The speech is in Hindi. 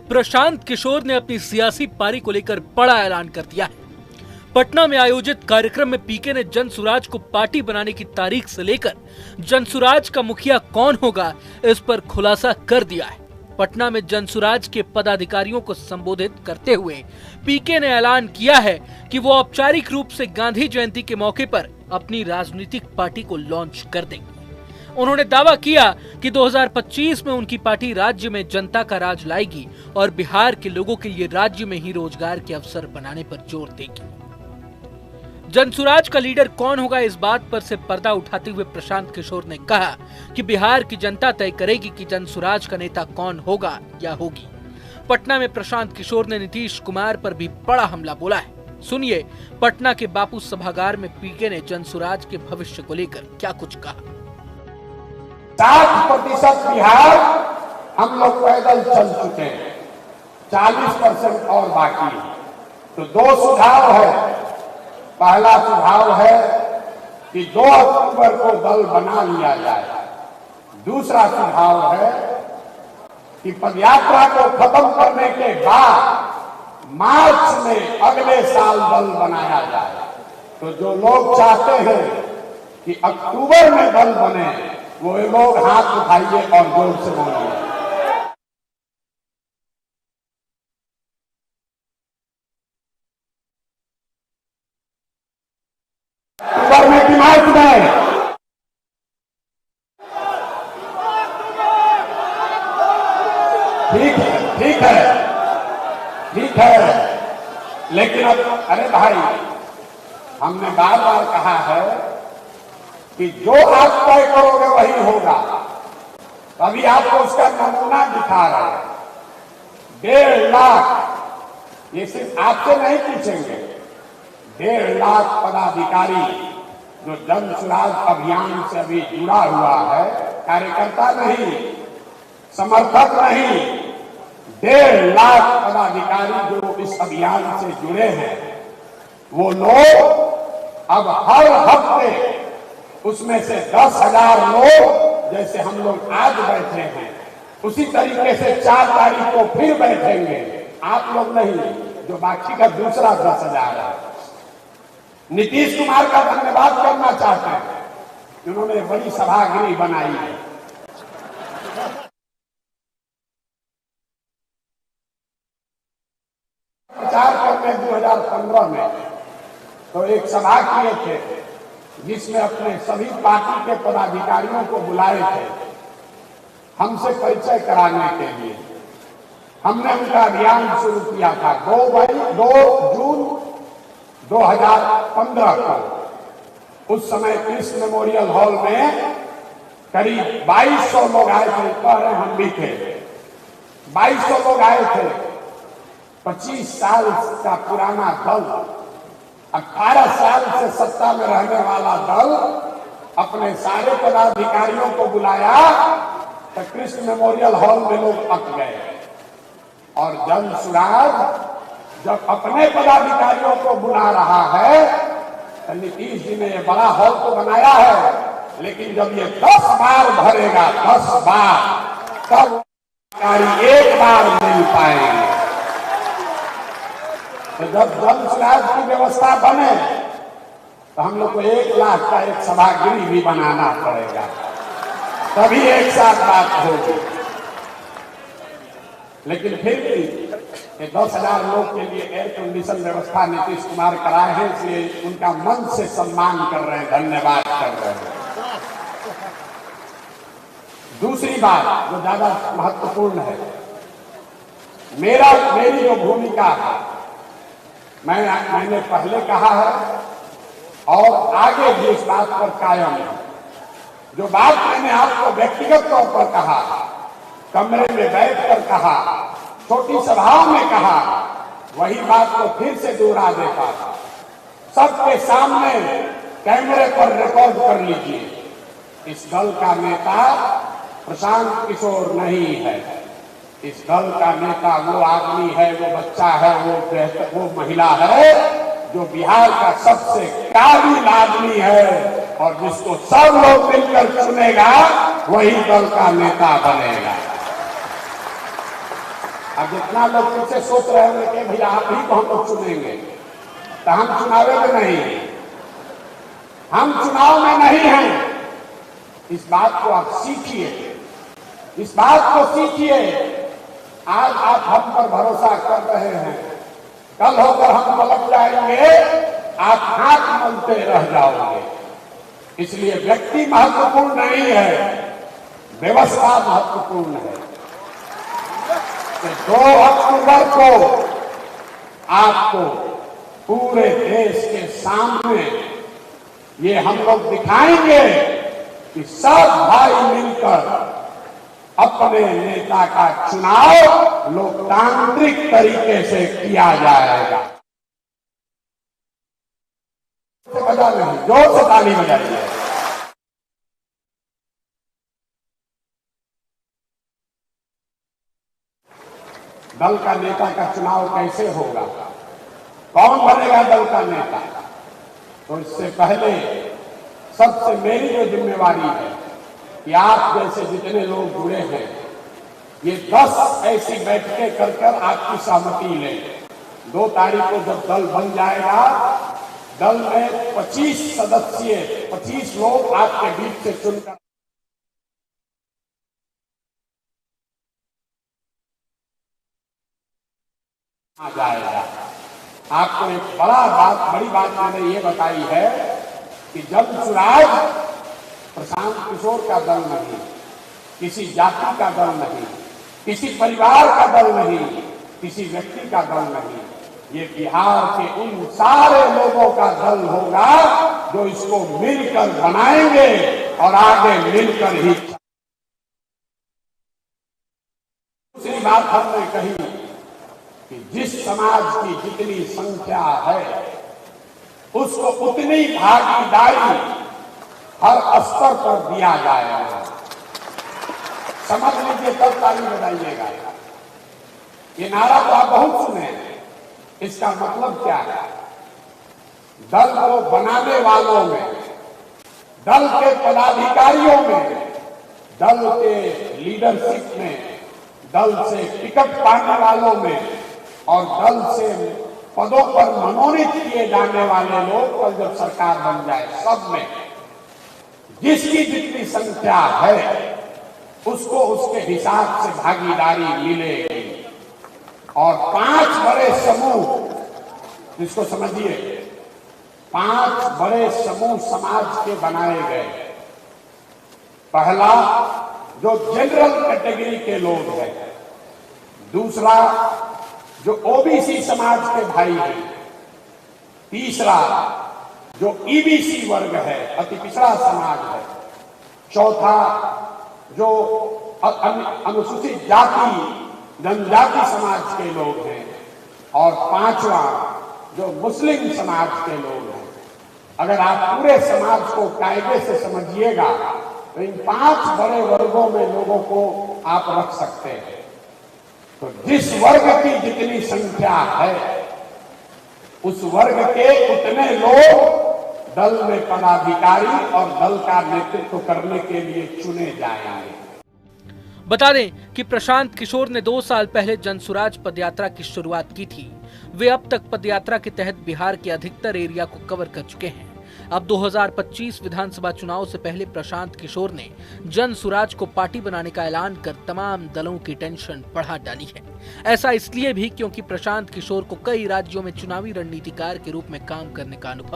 प्रशांत किशोर ने अपनी सियासी पारी को लेकर बड़ा ऐलान कर दिया है। पटना में आयोजित कार्यक्रम में पीके ने जनसुराज को पार्टी बनाने की तारीख से लेकर जनसुराज का मुखिया कौन होगा इस पर खुलासा कर दिया है। पटना में जनसुराज के पदाधिकारियों को संबोधित करते हुए पीके ने ऐलान किया है कि वो औपचारिक रूप से गांधी जयंती के मौके पर अपनी राजनीतिक पार्टी को लॉन्च कर देंगे। उन्होंने दावा किया कि 2025 में उनकी पार्टी राज्य में जनता का राज लाएगी और बिहार के लोगों के लिए राज्य में ही रोजगार के अवसर बनाने पर जोर देगी। जनसुराज का लीडर कौन होगा इस बात पर से पर्दा उठाते हुए प्रशांत किशोर ने कहा कि बिहार की जनता तय करेगी कि जनसुराज का नेता कौन होगा या होगी। पटना में प्रशांत किशोर ने नीतीश कुमार पर भी बड़ा हमला बोला है। सुनिए पटना के बापू सभागार में पीके ने जनसुराज के भविष्य को लेकर क्या कुछ कहा। 60% बिहार हम लोग पैदल चल चुके हैं, 40% और बाकी है। तो दो सुझाव है। पहला सुझाव है कि 2 अक्टूबर को दल बना लिया जाए। दूसरा सुझाव है कि पदयात्रा को खत्म करने के बाद मार्च में अगले साल दल बनाया जाए। तो जो लोग चाहते हैं कि अक्टूबर में दल बने वो लोग हाथ उठाइए और जोर से बोलिए। अक्टूबर में कि मार्च में? ठीक है। लेकिन अब अरे भाई, हमने बार बार कहा है कि जो आप तय करोगे वही होगा। अभी आपको उसका नमूना दिखा रहे हैं। 1.5 लाख, ये सिर्फ आपसे नहीं पूछेंगे, 1.5 लाख पदाधिकारी जो जनसुराज अभियान से अभी जुड़ा हुआ है, कार्यकर्ता नहीं, समर्थक नहीं, 1.5 लाख पदाधिकारी जो इस अभियान से जुड़े हैं, वो लोग अब हर हफ्ते उसमें से 10,000 लोग, जैसे हम लोग आज बैठे हैं, उसी तरीके से 4 तारीख को फिर बैठेंगे। आप लोग नहीं, जो बाकी का दूसरा 10,000 है। नीतीश कुमार का धन्यवाद करना चाहते हैं, उन्होंने बड़ी सभागिरी बनाई है। प्रचार करने 2015 में तो एक सभा किए थे जिसमें अपने सभी पार्टी के पदाधिकारियों को बुलाए थे हमसे परिचय कराने के लिए। हमने उनका अभियान शुरू किया था 2 जून 2015 को। उस समय कृष्ण मेमोरियल हॉल में करीब 2200 लोग आए थे। कह रहे हम भी थे, 2200 लोग आए थे। 25 साल का पुराना दल, 18 साल से सत्ता में रहने वाला दल अपने सारे पदाधिकारियों को बुलाया तो कृष्ण मेमोरियल हॉल में लोग अट गए। और जनसुराज जब अपने पदाधिकारियों को बुला रहा है तो नीतीश जी ने ये बड़ा हॉल तो बनाया है, लेकिन जब ये 10 बार भरेगा, 10 बार, तब अधिकारी एक बार मिल पाएंगे। तो जब जनसुराज की व्यवस्था बने तो हम लोग को 1 लाख का एक सभागिरी भी बनाना पड़ेगा, तभी एक साथ बात होगी। लेकिन फिर भी 10,000 लोग के लिए एयर कंडीशन व्यवस्था नीतीश कुमार कराए हैं, इसलिए उनका मन से सम्मान कर रहे हैं, धन्यवाद कर रहे हैं। दूसरी बात जो ज्यादा महत्वपूर्ण है, मेरी जो भूमिका है, मैंने पहले कहा है और आगे भी इस बात पर कायम है। जो बात मैंने आपको व्यक्तिगत तौर पर कहा, कमरे में बैठकर कहा, छोटी सभाओं में कहा, वही बात को फिर से दोहरा देता था। सबके सामने कैमरे पर रिकॉर्ड कर लीजिए। इस दल का नेता प्रशांत किशोर नहीं है। इस दल का नेता वो आदमी है, वो बच्चा है, वो महिला है जो बिहार का सबसे काबिल आदमी है, और जिसको सब लोग मिलकर चुनेगा वही दल का नेता बनेगा। अब जितना लोग पीछे सोच रहे होंगे कि भैया आप ही को हम लोग चुनेंगे, तो हम चुनाव में नहीं हैं, हम चुनाव में नहीं हैं। इस बात को आप सीखिए, इस बात को सीखिए। आज आप हम पर भरोसा कर रहे हैं, कल होकर हम पलट जाएंगे, आप हाथ मलते रह जाओगे। इसलिए व्यक्ति महत्वपूर्ण नहीं है, व्यवस्था महत्वपूर्ण है। तो 2 अक्टूबर को आपको पूरे देश के सामने ये हम लोग दिखाएंगे कि सब भाई मिलकर अपने नेता का चुनाव लोकतांत्रिक तरीके से किया जाएगा। बजा नहीं, जोर से ताली बजाइए। दल का नेता का चुनाव कैसे होगा, कौन बनेगा दल का नेता, तो इससे पहले सबसे मेरी जो जिम्मेवारी है कि आप जैसे जितने लोग जुड़े हैं, ये 10 ऐसी बैठकें कर आपकी सहमति लें। 2 तारीख को जब दल बन जाएगा, दल में 25 सदस्य, 25 लोग आपके बीच से चुनकर आ जाएगा। आपको एक बड़ी बात मैंने ये बताई है कि जन-सुराज प्रशांत किशोर का दल नहीं, किसी जाति का दल नहीं, किसी परिवार का दल नहीं, किसी व्यक्ति का दल नहीं, ये बिहार के उन सारे लोगों का दल होगा जो इसको मिलकर बनाएंगे और आगे मिलकर ही। दूसरी बात हमने कही कि जिस समाज की जितनी संख्या है उसको उतनी भागीदारी हर स्तर पर दिया जाएगा। समझ लीजिए, तब ताली बजाइएगा। ये नारा तो आप बहुत सुने, इसका मतलब क्या है? दल को बनाने वालों में, दल के पदाधिकारियों में, दल के लीडरशिप में, दल से टिकट पाने वालों में और दल से पदों पर मनोनीत किए जाने वाले लोग कल जब सरकार बन जाए, सब में जिसकी जितनी संख्या है उसको उसके हिसाब से भागीदारी मिलेगी। और 5 बड़े समूह, जिसको समझिए, 5 बड़े समूह समाज के बनाए गए। पहला, जो जनरल कैटेगरी के लोग हैं। दूसरा, जो ओबीसी समाज के भाई हैं। तीसरा, जो ईबीसी वर्ग है, अति पिछड़ा समाज है। चौथा, जो अनुसूचित जाति जनजाति समाज के लोग हैं। और 5वां, जो मुस्लिम समाज के लोग हैं। अगर आप पूरे समाज को कायदे से समझिएगा तो इन 5 बड़े वर्गों में लोगों को आप रख सकते हैं। तो जिस वर्ग की जितनी संख्या है उस वर्ग के उतने लोग दल में पदाधिकारी और दल का नेतृत्व करने के लिए चुने जाएंगे। बता दें कि प्रशांत किशोर ने 2 साल पहले जनसुराज पदयात्रा की शुरुआत की थी। वे अब तक पदयात्रा के तहत बिहार के अधिकतर एरिया को कवर कर चुके हैं। अब 2025 विधानसभा चुनाव से पहले प्रशांत किशोर ने जनसुराज को पार्टी बनाने का ऐलान कर तमाम दलों की टेंशन बढ़ा डाली है। ऐसा इसलिए भी क्योंकि प्रशांत किशोर को कई राज्यों में चुनावी रणनीतिकार के रूप में काम करने का अनुभव